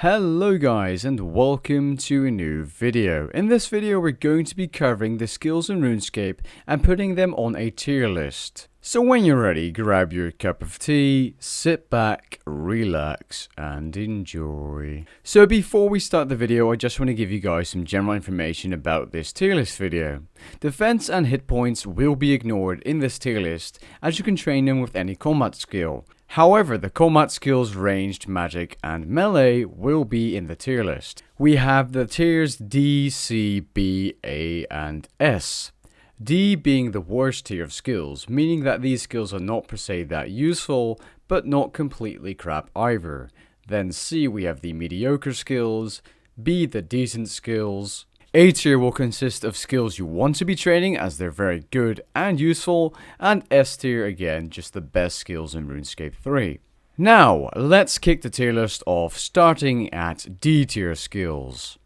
Hello guys and welcome to a new video. In this video we're going to be covering the skills in RuneScape and putting them on a tier list. So when you're ready, grab your cup of tea, sit back, relax and enjoy. So before we start the video, I just want to give you guys some general information about this tier list video. Defense and hit points will be ignored in this tier list as you can train them with any combat skill. However, the combat skills ranged, magic and melee will be in the tier list. We have the tiers D, C, B, A and S. D being the worst tier of skills, meaning that these skills are not per se that useful, but not completely crap either. Then C, we have the mediocre skills, B the decent skills. A tier will consist of skills you want to be training as they're very good and useful, and S tier again just the best skills in RuneScape 3. Now, let's kick the tier list off starting at D tier skills.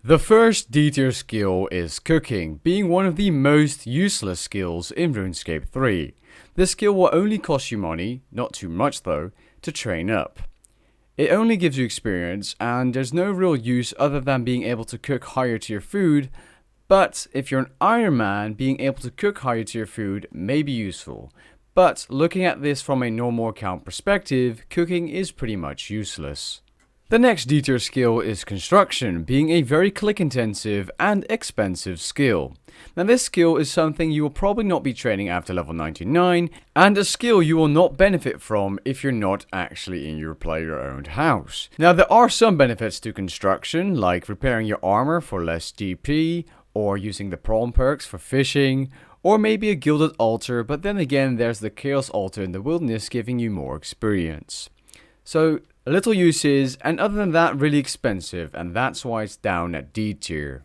The first D tier skill is cooking, being one of the most useless skills in RuneScape 3. This skill will only cost you money, not too much though, to train up. It only gives you experience and there's no real use other than being able to cook higher tier food, but if you're an Iron Man, being able to cook higher tier food may be useful. But looking at this from a normal account perspective, cooking is pretty much useless. The next D tier skill is construction, being a very click intensive and expensive skill. Now this skill is something you will probably not be training after level 99, and a skill you will not benefit from if you're not actually in your player owned house. Now there are some benefits to construction, like repairing your armor for less DP, or using the prawn perks for fishing, or maybe a gilded altar, but then again there's the chaos altar in the wilderness giving you more experience. So little uses, and other than that really expensive, and that's why it's down at D tier.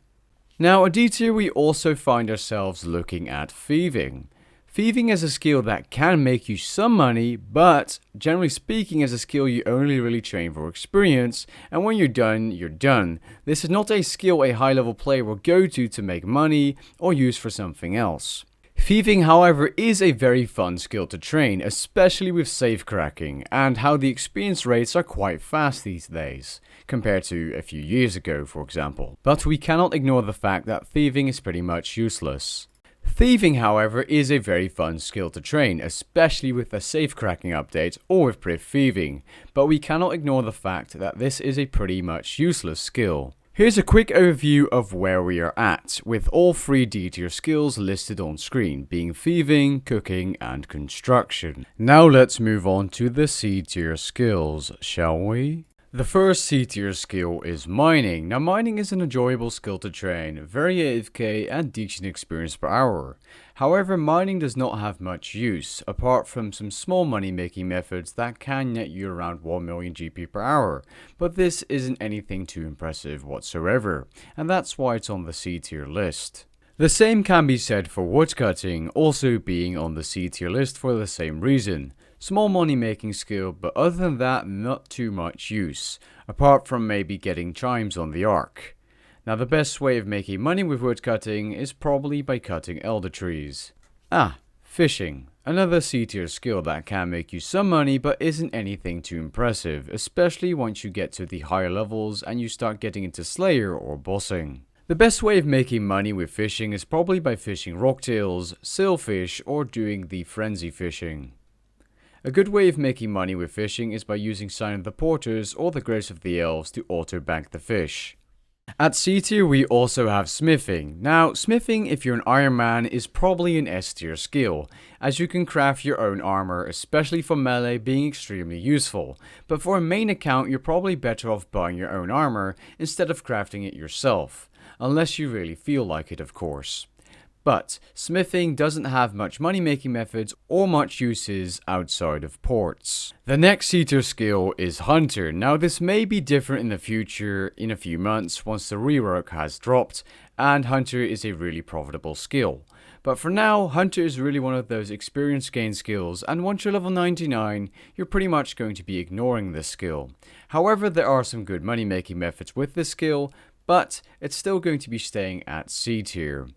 Now at D tier we also find ourselves looking at thieving. Thieving is a skill that can make you some money, but generally speaking is a skill you only really train for experience, and when you're done, you're done. This is not a skill a high level player will go to make money or use for something else. Thieving, however, is a very fun skill to train, especially with safe cracking, and how the experience rates are quite fast these days, compared to a few years ago, for example. But we cannot ignore the fact that thieving is pretty much useless. Thieving, however, is a very fun skill to train, especially with the safe cracking update or with priv thieving, but we cannot ignore the fact that this is a pretty much useless skill. Here's a quick overview of where we are at, with all 3 D tier skills listed on screen, being thieving, cooking and construction. Now let's move on to the C tier skills, shall we? The first C tier skill is mining. Now mining is an enjoyable skill to train, very AFK and decent experience per hour. However, mining does not have much use, apart from some small money making methods that can net you around 1 million GP per hour, but this isn't anything too impressive whatsoever, and that's why it's on the C tier list. The same can be said for woodcutting, also being on the C tier list for the same reason. Small money making skill, but other than that not too much use, apart from maybe getting chimes on the arc. Now the best way of making money with woodcutting is probably by cutting elder trees. Fishing. Another C tier skill that can make you some money but isn't anything too impressive, especially once you get to the higher levels and you start getting into Slayer or bossing. The best way of making money with fishing is probably by fishing rocktails, sailfish or doing the frenzy fishing. A good way of making money with fishing is by using Sign of the Porters or the Grace of the Elves to auto-bank the fish. At C tier we also have smithing. Now smithing, if you're an Iron Man, is probably an S tier skill, as you can craft your own armor, especially for melee being extremely useful. But for a main account you're probably better off buying your own armor instead of crafting it yourself, unless you really feel like it of course. But smithing doesn't have much money making methods or much uses outside of ports. The next C tier skill is Hunter. Now this may be different in the future, in a few months once the rework has dropped, and Hunter is a really profitable skill. But for now, Hunter is really one of those experience gain skills, and once you're level 99, you're pretty much going to be ignoring this skill. However, there are some good money making methods with this skill, but it's still going to be staying at C tier.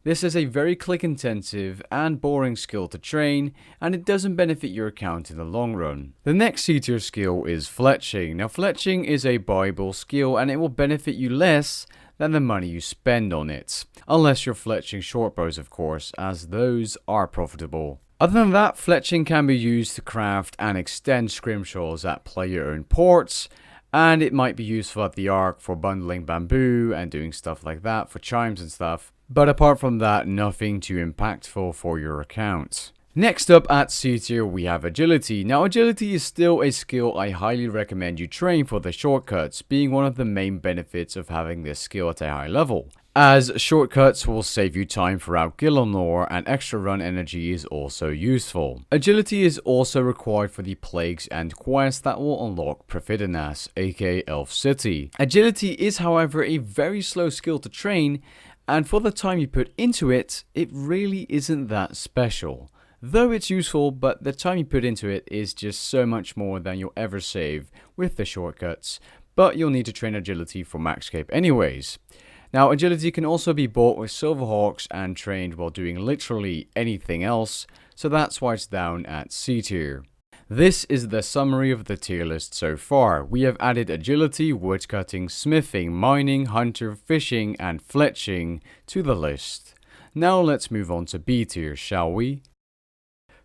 This is a very click intensive and boring skill to train, and it doesn't benefit your account in the long run. The next C tier skill is fletching. Now fletching is a buyable skill and it will benefit you less than the money you spend on it. Unless you're fletching short bows of course, as those are profitable. Other than that, fletching can be used to craft and extend scrimshaws at player-owned ports, and it might be useful at the Ark for bundling bamboo and doing stuff like that for chimes and stuff. But apart from that, nothing too impactful for your account. Next up at C tier we have agility. Now agility is still a skill I highly recommend you train for the shortcuts, being one of the main benefits of having this skill at a high level. As shortcuts will save you time throughout Gillinor and extra run energy is also useful. Agility is also required for the plagues and quests that will unlock Profidenas, aka Elf City. Agility is however a very slow skill to train, and for the time you put into it, it really isn't that special. Though it's useful, but the time you put into it is just so much more than you'll ever save with the shortcuts, but you'll need to train agility for Runescape anyways. Now agility can also be bought with Silverhawks and trained while doing literally anything else, so that's why it's down at C tier. This is the summary of the tier list so far. We have added agility, woodcutting, smithing, mining, hunter, fishing and fletching to the list. Now let's move on to B tier, shall we?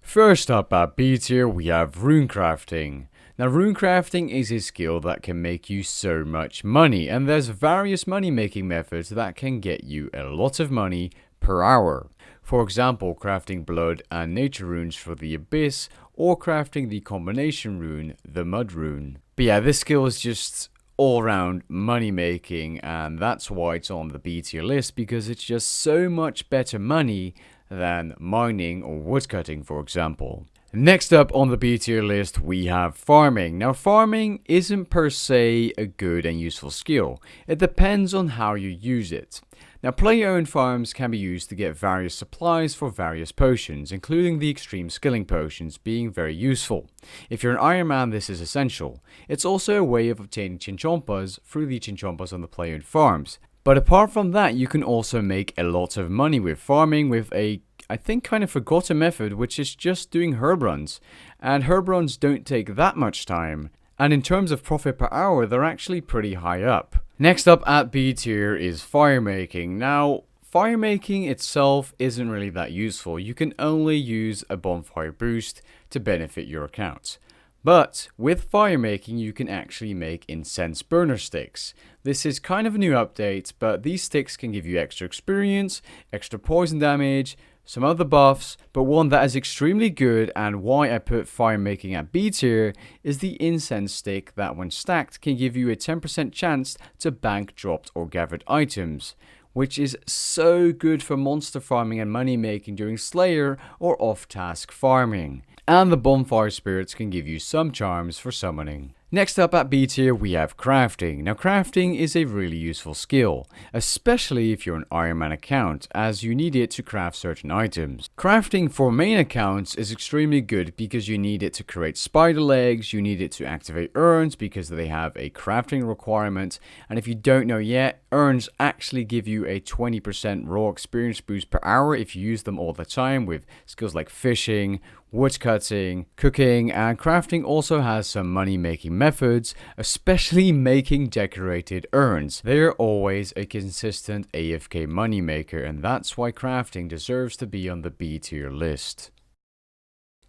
First up at B tier we have runecrafting. Now runecrafting is a skill that can make you so much money, and there's various money making methods that can get you a lot of money per hour. For example, crafting blood and nature runes for the abyss, or crafting the combination rune, the mud rune. But yeah, this skill is just all around money making, and that's why it's on the B tier list, because it's just so much better money than mining or woodcutting, for example. Next up on the B tier list we have farming. Now farming isn't per se a good and useful skill. It depends on how you use it. Now player-owned farms can be used to get various supplies for various potions, including the extreme skilling potions being very useful. If you're an Iron Man, this is essential. It's also a way of obtaining chinchompas through the chinchompas on the player-owned farms. But apart from that, you can also make a lot of money with farming with a, I think, kind of forgotten method, which is just doing herb runs. And herb runs don't take that much time. And in terms of profit per hour, they're actually pretty high up. Next up at B tier is firemaking. Now, firemaking itself isn't really that useful. You can only use a bonfire boost to benefit your account. But with firemaking, you can actually make incense burner sticks. This is kind of a new update, but these sticks can give you extra experience, extra poison damage, some other buffs, but one that is extremely good and why I put firemaking at B tier is the incense stick that when stacked can give you a 10% chance to bank dropped or gathered items, which is so good for monster farming and money making during Slayer or off-task farming. And the bonfire spirits can give you some charms for summoning. Next up at B tier we have crafting. Now crafting is a really useful skill, especially if you're an Iron Man account, as you need it to craft certain items. Crafting for main accounts is extremely good because you need it to create spider legs, you need it to activate urns because they have a crafting requirement, and if you don't know yet, urns actually give you a 20% raw experience boost per hour if you use them all the time with skills like fishing, woodcutting, cooking, and crafting also has some money making methods, especially making decorated urns. They're always a consistent AFK money maker, and that's why crafting deserves to be on the B tier list.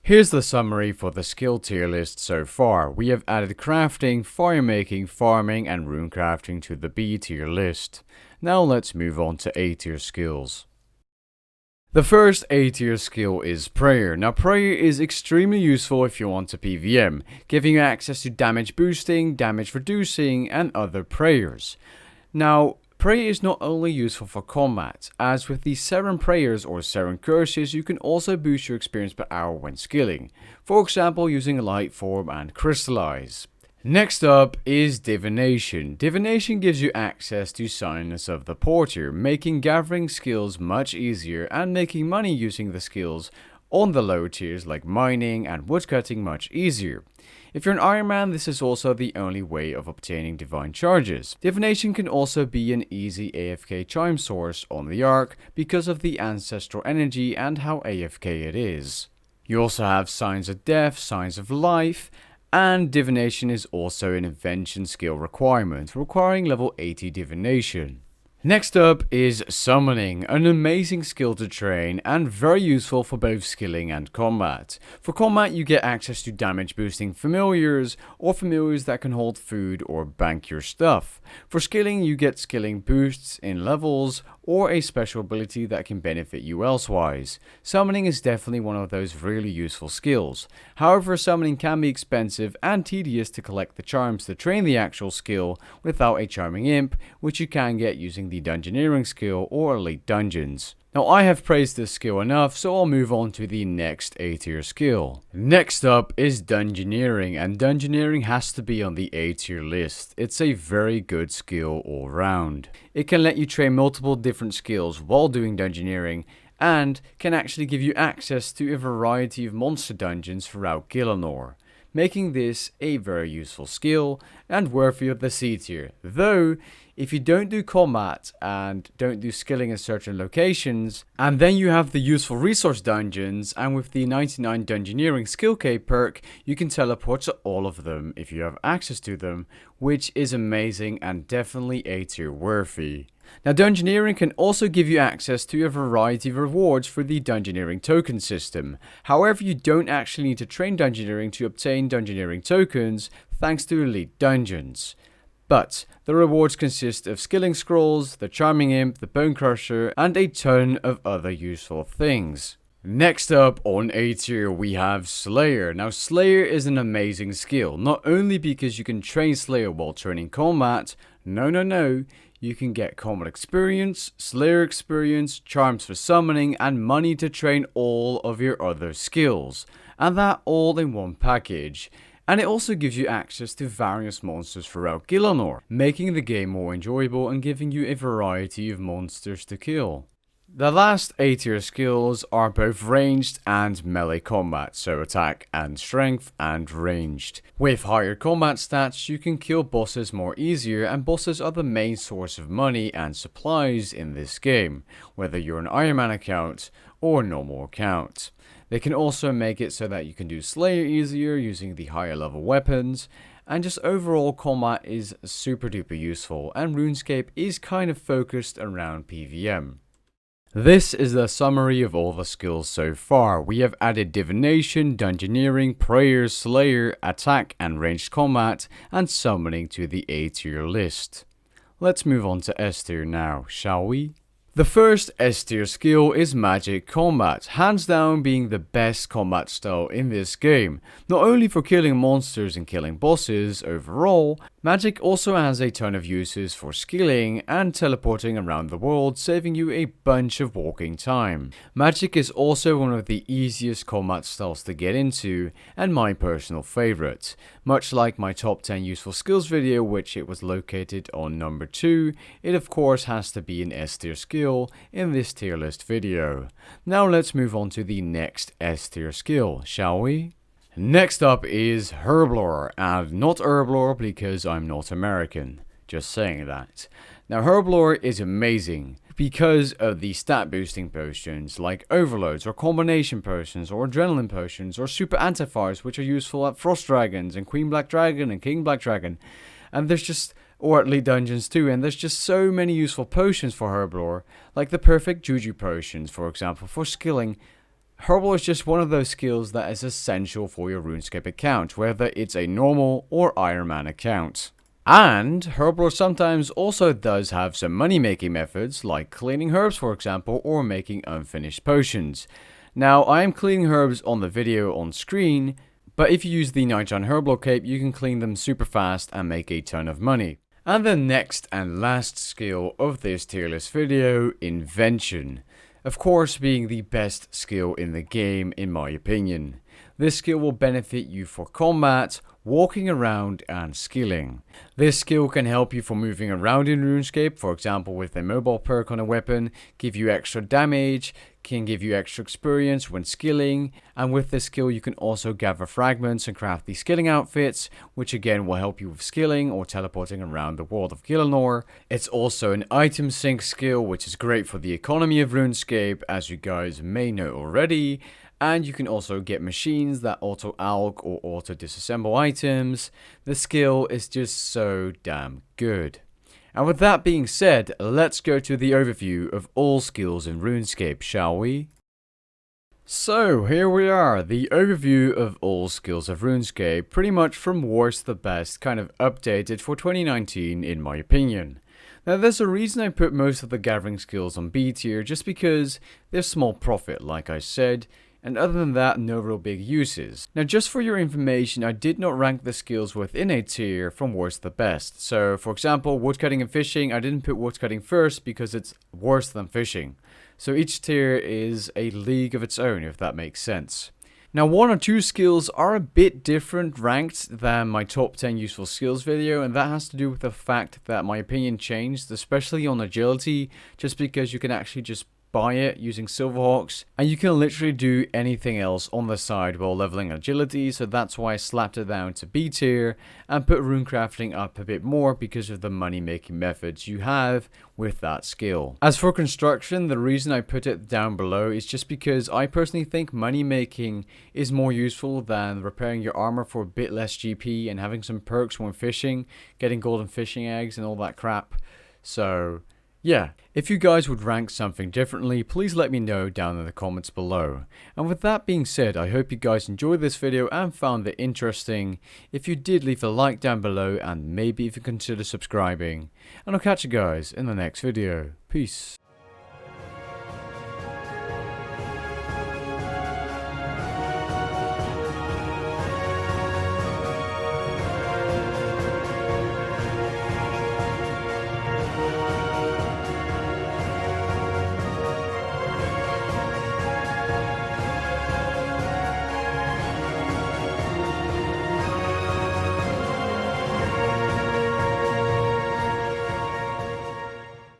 Here's the summary for the skill tier list so far. We have added crafting, firemaking, farming, and runecrafting to the B tier list. Now let's move on to A tier skills. The first A tier skill is Prayer. Now Prayer is extremely useful if you want to PVM, giving you access to damage boosting, damage reducing, and other prayers. Now Prayer is not only useful for combat, as with the Seren prayers or Seren curses you can also boost your experience per hour when skilling, for example using Light Form and Crystallize. Next up is Divination. Divination gives you access to Silence of the Porter, making gathering skills much easier and making money using the skills on the lower tiers like mining and woodcutting much easier. If you're an Iron Man, this is also the only way of obtaining divine charges. Divination can also be an easy AFK chime source on the Ark because of the ancestral energy and how AFK it is. You also have Signs of Death, Signs of Life, and Divination is also an invention skill requirement, requiring level 80 Divination. Next up is Summoning, an amazing skill to train and very useful for both skilling and combat. For combat, you get access to damage boosting familiars or familiars that can hold food or bank your stuff. For skilling, you get skilling boosts in levels or a special ability that can benefit you elsewise. Summoning is definitely one of those really useful skills. However, summoning can be expensive and tedious to collect the charms to train the actual skill without a charming imp, which you can get using the Dungeoneering skill or elite dungeons. Now I have praised this skill enough, so I'll move on to the next A tier skill. Next up is Dungeoneering, and Dungeoneering has to be on the A tier list. It's a very good skill all round. It can let you train multiple different skills while doing Dungeoneering, and can actually give you access to a variety of monster dungeons throughout Gielinor, making this a very useful skill and worthy of the C tier. Though, if you don't do combat and don't do skilling in certain locations, and then you have the useful resource dungeons, and with the 99 Dungeoneering skill cape perk, you can teleport to all of them if you have access to them, which is amazing and definitely A tier worthy. Now, Dungeoneering can also give you access to a variety of rewards for the Dungeoneering token system. However, you don't actually need to train Dungeoneering to obtain Dungeoneering tokens thanks to elite dungeons. But the rewards consist of skilling scrolls, the Charming Imp, the Bone Crusher, and a ton of other useful things. Next up on A tier we have Slayer. Now Slayer is an amazing skill, not only because you can train Slayer while training combat, no, you can get combat experience, Slayer experience, charms for summoning, and money to train all of your other skills. And that all in one package. And it also gives you access to various monsters throughout Gielinor, making the game more enjoyable and giving you a variety of monsters to kill. The last A tier skills are both ranged and melee combat, so attack and strength and ranged. With higher combat stats, you can kill bosses more easier, and bosses are the main source of money and supplies in this game, whether you're an Iron Man account or normal account. They can also make it so that you can do Slayer easier using the higher level weapons, and just overall combat is super duper useful, and Runescape is kind of focused around PvM. This is the summary of all the skills so far. We have added Divination, Dungeoneering, Prayer, Slayer, Attack and Ranged Combat, and Summoning to the A tier list. Let's move on to S tier now, shall we? The first S tier skill is Magic Combat, hands down being the best combat style in this game. Not only for killing monsters and killing bosses overall, Magic also has a ton of uses for skilling and teleporting around the world, saving you a bunch of walking time. Magic is also one of the easiest combat styles to get into, and my personal favorite. Much like my top 10 useful skills video, which it was located on number 2, it of course has to be an S tier skill in this tier list video. Now let's move on to the next S tier skill, shall we? Next up is Herblore, and not Herblore because I'm not American, just saying that. Now Herblore is amazing because of the stat boosting potions like overloads or combination potions or adrenaline potions or super antifires, which are useful at Frost Dragons and Queen Black Dragon and King Black Dragon, and there's just, or at Elite Dungeons too, and there's just so many useful potions for Herblore, like the perfect Juju potions for example for skilling. Herblore is just one of those skills that is essential for your RuneScape account, whether it's a normal or Iron Man account. And Herblore sometimes also does have some money making methods, like cleaning herbs for example, or making unfinished potions. Now I am cleaning herbs on the video on screen, but if you use the Nightshine Herblore cape you can clean them super fast and make a ton of money. And the next and last skill of this tier list video, Invention. Of course, being the best skill in the game in my opinion. This skill will benefit you for combat, walking around and skilling. This skill can help you for moving around in RuneScape, for example with a mobile perk on a weapon, give you extra damage, can give you extra experience when skilling, and with this skill you can also gather fragments and craft these skilling outfits, which again will help you with skilling or teleporting around the world of Gielinor. It's also an item sync skill, which is great for the economy of RuneScape, as you guys may know already. And you can also get machines that auto-alch or auto-disassemble items. The skill is just so damn good. And with that being said, let's go to the overview of all skills in RuneScape, shall we? So here we are, the overview of all skills of RuneScape, pretty much from worst to best, kind of updated for 2019 in my opinion. Now there's a reason I put most of the gathering skills on B tier, just because they're small profit like I said, and other than that, no real big uses. Now just for your information, I did not rank the skills within a tier from worst to best. So for example, woodcutting and fishing, I didn't put woodcutting first because it's worse than fishing. So each tier is a league of its own, if that makes sense. Now 1 or 2 skills are a bit different ranked than my top 10 useful skills video, and that has to do with the fact that my opinion changed, especially on agility, just because you can actually just buy it using Silverhawks, and you can literally do anything else on the side while leveling agility, so that's why I slapped it down to B tier and put runecrafting up a bit more because of the money making methods you have with that skill. As for construction, the reason I put it down below is just because I personally think money making is more useful than repairing your armor for a bit less GP and having some perks when fishing, getting golden fishing eggs and all that crap. So yeah, if you guys would rank something differently, please let me know down in the comments below. And with that being said, I hope you guys enjoyed this video and found it interesting. If you did, leave a like down below and maybe even consider subscribing. And I'll catch you guys in the next video. Peace.